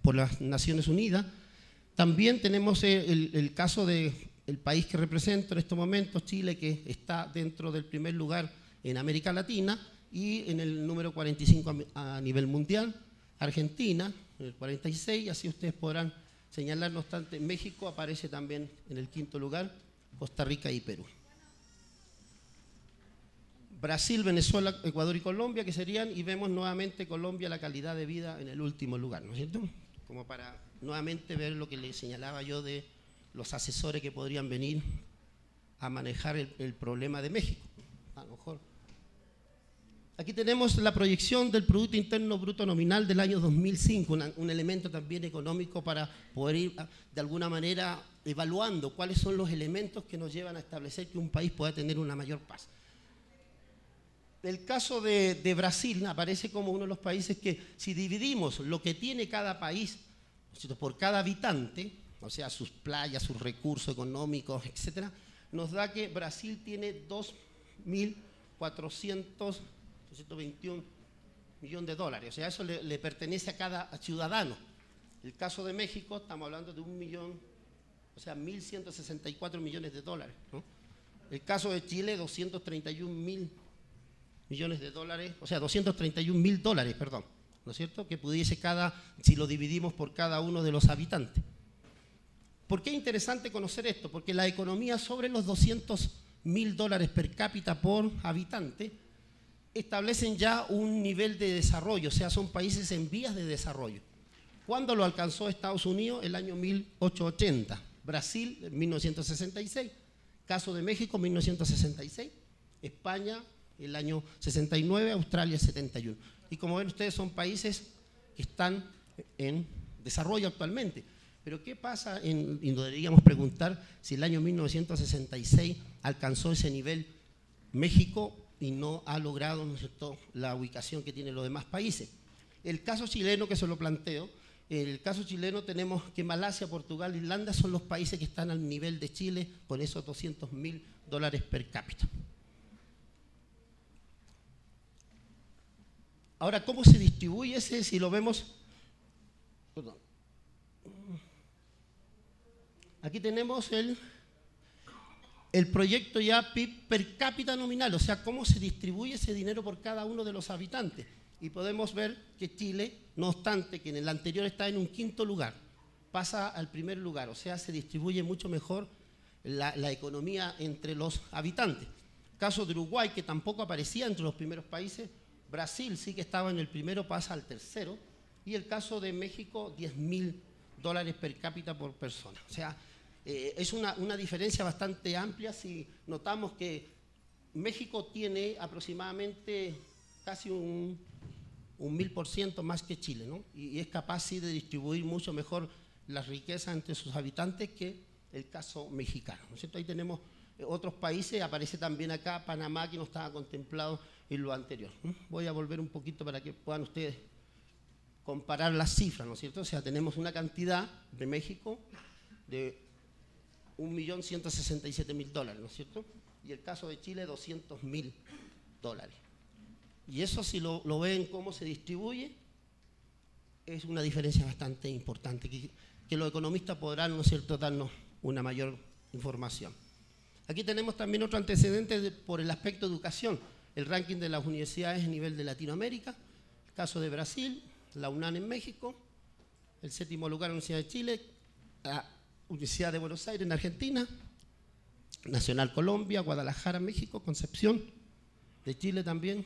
por las Naciones Unidas. También tenemos el caso del país que represento en estos momentos, Chile, que está dentro del primer lugar en América Latina y en el número 45 a nivel mundial. Argentina, en el 46, así ustedes podrán señalar. No obstante, México aparece también en el quinto lugar, Costa Rica y Perú. Brasil, Venezuela, Ecuador y Colombia, que serían, y vemos nuevamente Colombia, la calidad de vida en el último lugar, ¿no es cierto? Como para nuevamente ver lo que le señalaba yo de los asesores que podrían venir a manejar el problema de México. A lo mejor. Aquí tenemos la proyección del Producto Interno Bruto Nominal del año 2005, un elemento también económico para poder ir de alguna manera evaluando cuáles son los elementos que nos llevan a establecer que un país pueda tener una mayor paz. El caso de Brasil aparece como uno de los países que, si dividimos lo que tiene cada país, ¿no?, por cada habitante, o sea, sus playas, sus recursos económicos, etcétera, nos da que Brasil tiene 2.421 millones de dólares. O sea, eso le pertenece a cada ciudadano. El caso de México, estamos hablando de 1 millón, o sea, 1.164 millones de dólares, ¿no? El caso de Chile, 231.000 millones de dólares, o sea, 231.000 dólares, perdón, ¿no es cierto?, que pudiese si lo dividimos por cada uno de los habitantes. ¿Por qué es interesante conocer esto? Porque la economía sobre los 200.000 dólares per cápita por habitante establecen ya un nivel de desarrollo, o sea, son países en vías de desarrollo. ¿Cuándo lo alcanzó Estados Unidos? El año 1880, Brasil en 1966, caso de México 1966, España el año 69, Australia 71. Y como ven ustedes, son países que están en desarrollo actualmente. Pero ¿qué pasa? Y nos deberíamos preguntar si el año 1966 alcanzó ese nivel México y no ha logrado, ¿no es cierto?, la ubicación que tienen los demás países. El caso chileno, que se lo planteo, en el caso chileno tenemos que Malasia, Portugal, Irlanda son los países que están al nivel de Chile con esos 200.000 dólares per cápita. Ahora, ¿cómo se distribuye ese? Si lo vemos, perdón. Aquí tenemos el proyecto ya PIB per cápita nominal, o sea, cómo se distribuye ese dinero por cada uno de los habitantes. Y podemos ver que Chile, no obstante que en el anterior está en un quinto lugar, pasa al primer lugar, o sea, se distribuye mucho mejor la economía entre los habitantes. Caso de Uruguay, que tampoco aparecía entre los primeros países. Brasil sí que estaba en el primero, pasa al tercero. Y el caso de México, 10.000 dólares per cápita por persona. O sea, es una diferencia bastante amplia si notamos que México tiene aproximadamente casi un 1000% más que Chile, ¿no? Y es capaz sí de distribuir mucho mejor las riquezas entre sus habitantes que el caso mexicano, ¿no es cierto? Ahí tenemos otros países, aparece también acá Panamá, que no estaba contemplado en lo anterior. Voy a volver un poquito para que puedan ustedes comparar las cifras, ¿no es cierto? O sea, tenemos una cantidad de México de 1.167.000 dólares, ¿no es cierto? Y el caso de Chile, 200.000 dólares. Y eso, si lo ven cómo se distribuye, es una diferencia bastante importante, que los economistas podrán, ¿no es cierto?, darnos una mayor información. Aquí tenemos también otro antecedente por el aspecto de educación, el ranking de las universidades a nivel de Latinoamérica, el caso de Brasil, la UNAM en México, el séptimo lugar la Universidad de Chile, la Universidad de Buenos Aires en Argentina, Nacional Colombia, Guadalajara, México, Concepción de Chile también,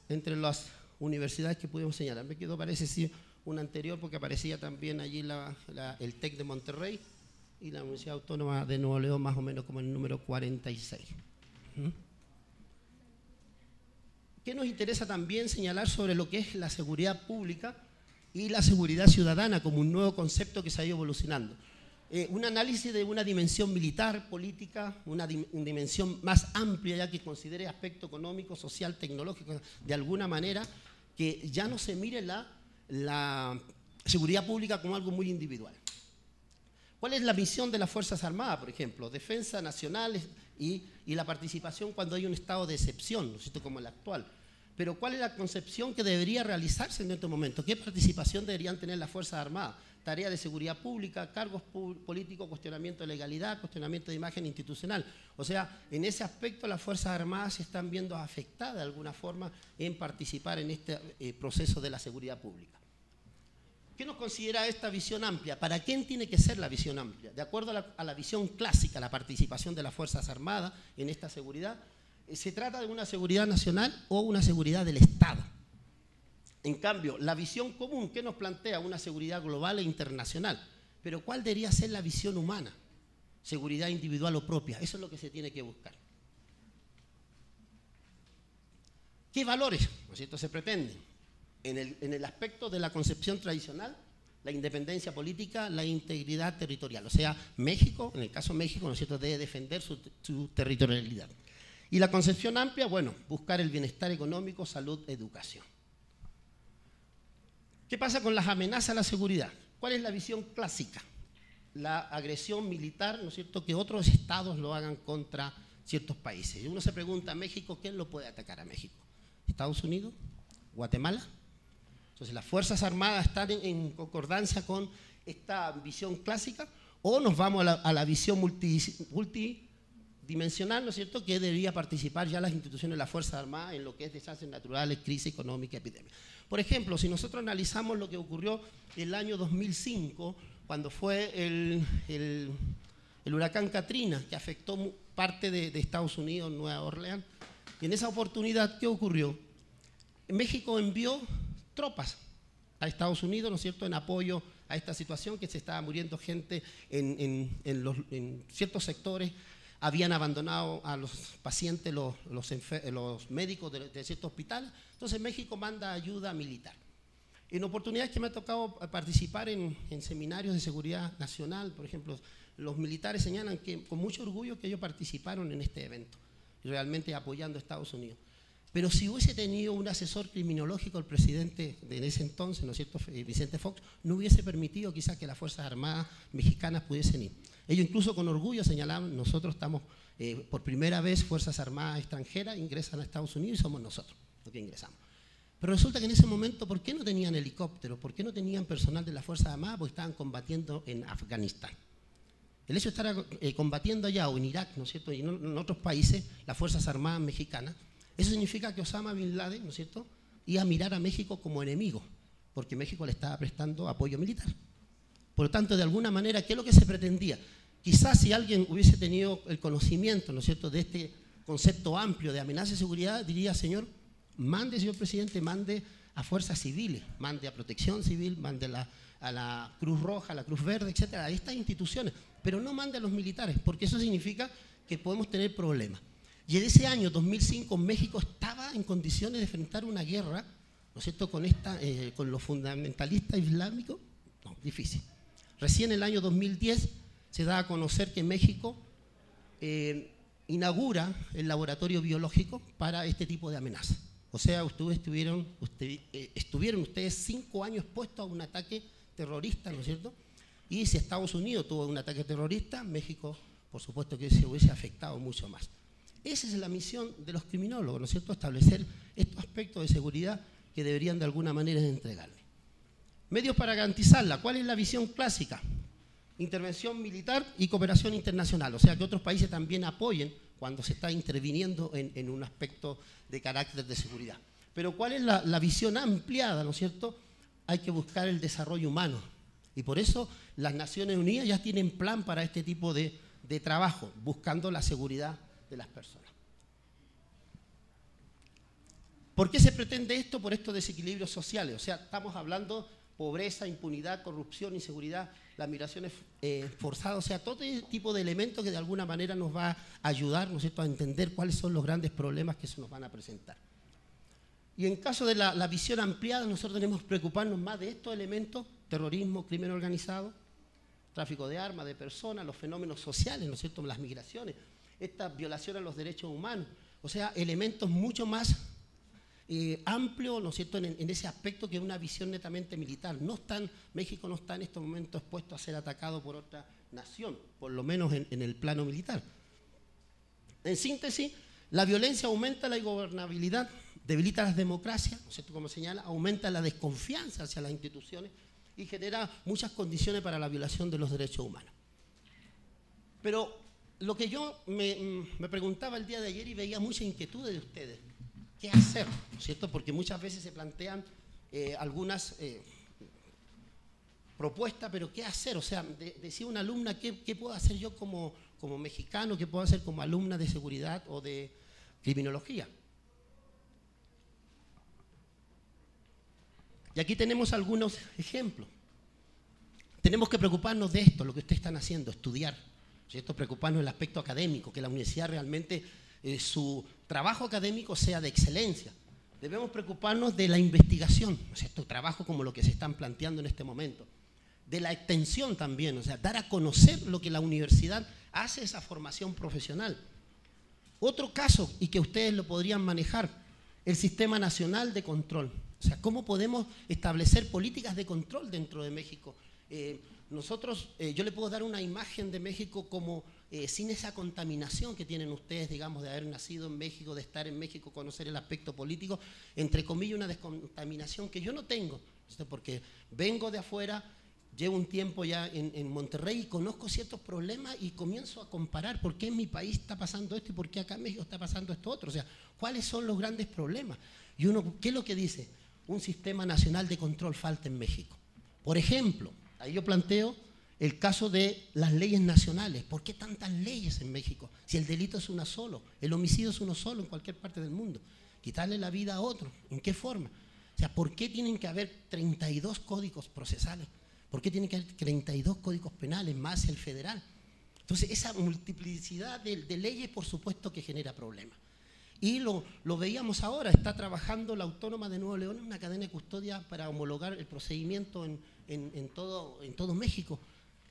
entre las universidades que pudimos señalar. Me quedó, parece, sí, una anterior porque aparecía también allí el TEC de Monterrey y la Universidad Autónoma de Nuevo León, más o menos como el número 46. ¿Qué nos interesa también señalar sobre lo que es la seguridad pública y la seguridad ciudadana como un nuevo concepto que se ha ido evolucionando? Un análisis de una dimensión militar, política, una dimensión más amplia, ya que considere aspecto económico, social, tecnológico, de alguna manera, que ya no se mire la seguridad pública como algo muy individual. ¿Cuál es la misión de las Fuerzas Armadas, por ejemplo? Defensa nacional y la participación cuando hay un estado de excepción, ¿no es cierto?, como el actual. Pero ¿cuál es la concepción que debería realizarse en este momento? ¿Qué participación deberían tener las Fuerzas Armadas? Tarea de seguridad pública, cargos políticos, cuestionamiento de legalidad, cuestionamiento de imagen institucional. O sea, en ese aspecto las Fuerzas Armadas se están viendo afectadas de alguna forma en participar en este proceso de la seguridad pública. ¿Qué nos considera esta visión amplia? ¿Para quién tiene que ser la visión amplia? De acuerdo a la visión clásica, la participación de las Fuerzas Armadas en esta seguridad, se trata de una seguridad nacional o una seguridad del Estado. En cambio, la visión común, ¿qué nos plantea? Una seguridad global e internacional. Pero ¿cuál debería ser la visión humana? Seguridad individual o propia. Eso es lo que se tiene que buscar. ¿Qué valores, ¿no es cierto?, se pretenden? En el aspecto de la concepción tradicional, la independencia política, la integridad territorial. O sea, México, en el caso de México, ¿no es cierto?, debe defender su territorialidad. Y la concepción amplia, bueno, buscar el bienestar económico, salud, educación. ¿Qué pasa con las amenazas a la seguridad? ¿Cuál es la visión clásica? La agresión militar, ¿no es cierto?, que otros estados lo hagan contra ciertos países. Y uno se pregunta, ¿México quién lo puede atacar a México? ¿Estados Unidos? ¿Guatemala? Entonces, ¿las Fuerzas Armadas están en concordancia con esta visión clásica? ¿O nos vamos a la visión multidimensional, ¿no es cierto?, que debería participar ya las instituciones de las Fuerzas Armadas en lo que es desastres naturales, crisis económica, epidemia? Por ejemplo, si nosotros analizamos lo que ocurrió el año 2005, cuando fue el huracán Katrina, que afectó parte de Estados Unidos, Nueva Orleans, y en esa oportunidad, ¿qué ocurrió? México envió tropas a Estados Unidos, ¿no es cierto?, en apoyo a esta situación, que se estaba muriendo gente en ciertos sectores. Habían abandonado a los pacientes, los médicos de ciertos hospitales. Entonces México manda ayuda militar. En oportunidades que me ha tocado participar en seminarios de seguridad nacional, por ejemplo, los militares señalan que con mucho orgullo que ellos participaron en este evento, realmente apoyando a Estados Unidos. Pero si hubiese tenido un asesor criminológico el presidente de ese entonces, ¿no es cierto?, Vicente Fox, no hubiese permitido quizás que las Fuerzas Armadas mexicanas pudiesen ir. Ellos incluso con orgullo señalaban, nosotros estamos, por primera vez, Fuerzas Armadas extranjeras ingresan a Estados Unidos y somos nosotros los que ingresamos. Pero resulta que en ese momento, ¿por qué no tenían helicópteros? ¿Por qué no tenían personal de las Fuerzas Armadas? Porque estaban combatiendo en Afganistán. El hecho de estar combatiendo allá o en Irak, ¿no es cierto?, y en otros países, las Fuerzas Armadas mexicanas, eso significa que Osama Bin Laden, ¿no es cierto?, iba a mirar a México como enemigo, porque México le estaba prestando apoyo militar. Por lo tanto, de alguna manera, ¿qué es lo que se pretendía? Quizás si alguien hubiese tenido el conocimiento, ¿no es cierto?, de este concepto amplio de amenaza de seguridad, diría, señor presidente, mande a fuerzas civiles, mande a Protección Civil, mande a la Cruz Roja, a la Cruz Verde, etcétera, a estas instituciones, pero no mande a los militares, porque eso significa que podemos tener problemas. Y en ese año, 2005, México estaba en condiciones de enfrentar una guerra, ¿no es cierto?, con los fundamentalistas islámicos. No, difícil. Recién en el año 2010 se da a conocer que México inaugura el laboratorio biológico para este tipo de amenazas. O sea, estuvieron ustedes 5 años expuestos a un ataque terrorista, ¿no es cierto? Y si Estados Unidos tuvo un ataque terrorista, México, por supuesto que se hubiese afectado mucho más. Esa es la misión de los criminólogos, ¿no es cierto?, establecer estos aspectos de seguridad que deberían de alguna manera entregarle. Medios para garantizarla. ¿Cuál es la visión clásica? Intervención militar y cooperación internacional, o sea, que otros países también apoyen cuando se está interviniendo en un aspecto de carácter de seguridad. Pero ¿cuál es la visión ampliada, ¿no es cierto? Hay que buscar el desarrollo humano. Y por eso las Naciones Unidas ya tienen plan para este tipo de trabajo, buscando la seguridad de las personas. ¿Por qué se pretende esto? Por estos desequilibrios sociales. O sea, estamos hablando pobreza, impunidad, corrupción, inseguridad, las migraciones forzadas, o sea, todo este tipo de elementos que de alguna manera nos va a ayudar, ¿no es cierto?, a entender cuáles son los grandes problemas que se nos van a presentar. Y en caso de la visión ampliada, nosotros tenemos que preocuparnos más de estos elementos: terrorismo, crimen organizado, tráfico de armas, de personas, los fenómenos sociales, ¿no es cierto?, las migraciones, esta violación a los derechos humanos, o sea, elementos mucho más amplios, ¿no es cierto?, en ese aspecto que una visión netamente militar. México no está en estos momentos expuesto a ser atacado por otra nación, por lo menos en el plano militar. En síntesis, la violencia aumenta la ingobernabilidad debilita las democracias, ¿no es cierto?, como señala, aumenta la desconfianza hacia las instituciones y genera muchas condiciones para la violación de los derechos humanos. Pero lo que yo me preguntaba el día de ayer y veía mucha inquietud de ustedes, ¿qué hacer?, ¿no es cierto?, porque muchas veces se plantean algunas propuestas, pero ¿qué hacer? O sea, decía una alumna, ¿qué puedo hacer yo como mexicano? ¿Qué puedo hacer como alumna de seguridad o de criminología? Y aquí tenemos algunos ejemplos. Tenemos que preocuparnos de esto, lo que ustedes están haciendo, estudiar, ¿cierto?, preocuparnos del aspecto académico, que la universidad realmente su trabajo académico sea de excelencia. Debemos preocuparnos de la investigación, ¿no es cierto?, trabajo como lo que se están planteando en este momento. De la extensión también, o sea, dar a conocer lo que la universidad hace, esa formación profesional. Otro caso, y que ustedes lo podrían manejar, el Sistema Nacional de Control. O sea, ¿cómo podemos establecer políticas de control dentro de México? Yo le puedo dar una imagen de México como sin esa contaminación que tienen ustedes, digamos, de haber nacido en México, de estar en México, conocer el aspecto político, entre comillas, una descontaminación que yo no tengo, ¿cierto?, porque vengo de afuera. Llevo un tiempo ya en Monterrey y conozco ciertos problemas y comienzo a comparar por qué en mi país está pasando esto y por qué acá en México está pasando esto otro. O sea, ¿cuáles son los grandes problemas? Y uno, ¿qué es lo que dice? Un sistema nacional de control falta en México. Por ejemplo, ahí yo planteo el caso de las leyes nacionales. ¿Por qué tantas leyes en México? Si el delito es uno solo, el homicidio es uno solo en cualquier parte del mundo. Quitarle la vida a otro, ¿en qué forma? O sea, ¿por qué tienen que haber 32 códigos procesales? ¿Por qué tiene que haber 32 códigos penales más el federal? Entonces, esa multiplicidad de leyes, por supuesto que genera problemas. Y lo veíamos ahora, está trabajando la Autónoma de Nuevo León en una cadena de custodia para homologar el procedimiento en todo México.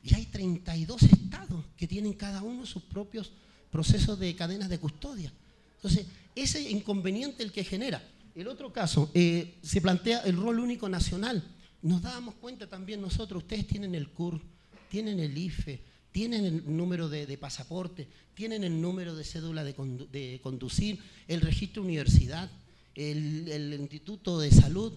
Y hay 32 estados que tienen cada uno sus propios procesos de cadenas de custodia. Entonces, ese inconveniente el que genera. El otro caso, se plantea el rol único nacional. Nos dábamos cuenta también nosotros, ustedes tienen el CUR, tienen el IFE, tienen el número de pasaporte, tienen el número de cédula de conducir, el registro universidad, el Instituto de Salud,